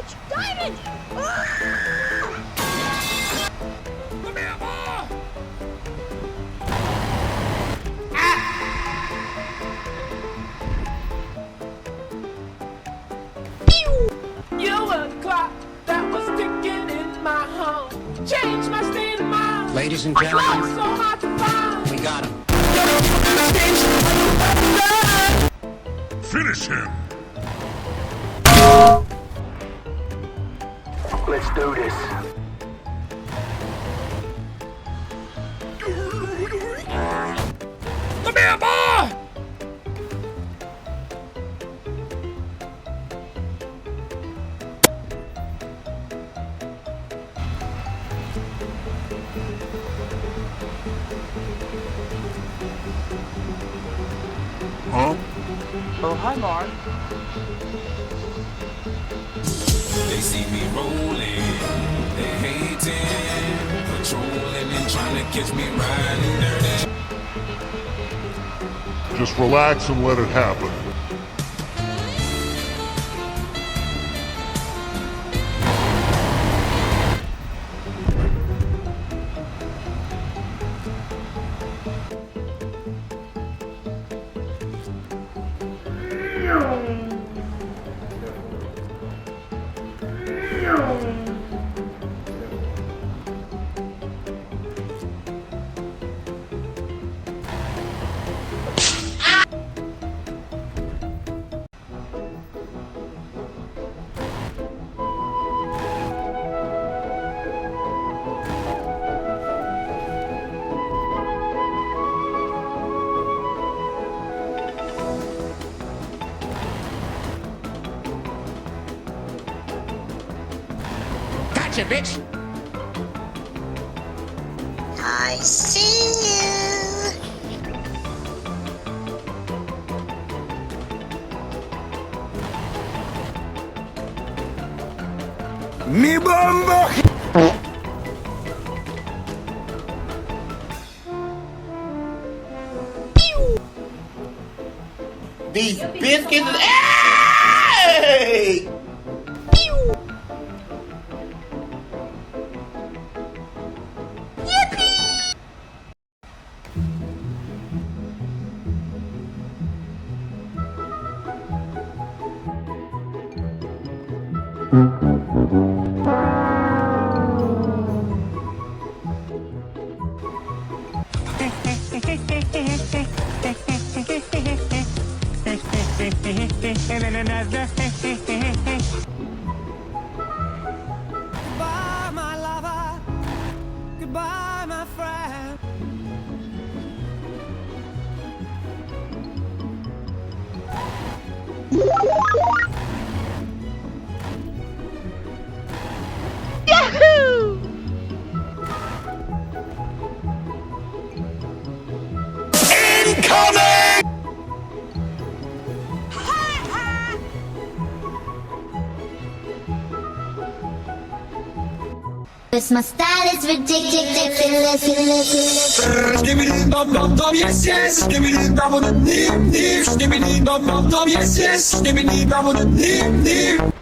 Huge diamond! Ah! Come here, boy! You were the clock that was ticking in my home. Changed my state of mind. Ladies and gentlemen, So hard to find. we got him. Finish him! Let's do this. Come here, boy! Huh? Oh, hi, Mark. They see me rolling, they hating, patrolling and trying to catch me riding dirty. Just relax and let it happen. Gotcha, bitch! I see you! Me bomba! These biscuits. Hey! Goodbye, my lover. Goodbye, my friend. Yahoo! Cause my style is ridiculous. Skibbity dum dum dum, yes yes. Skibbity dum dum dim dim. Skibbity dum dum dum, yes yes. Skibbity dum dum dim dim.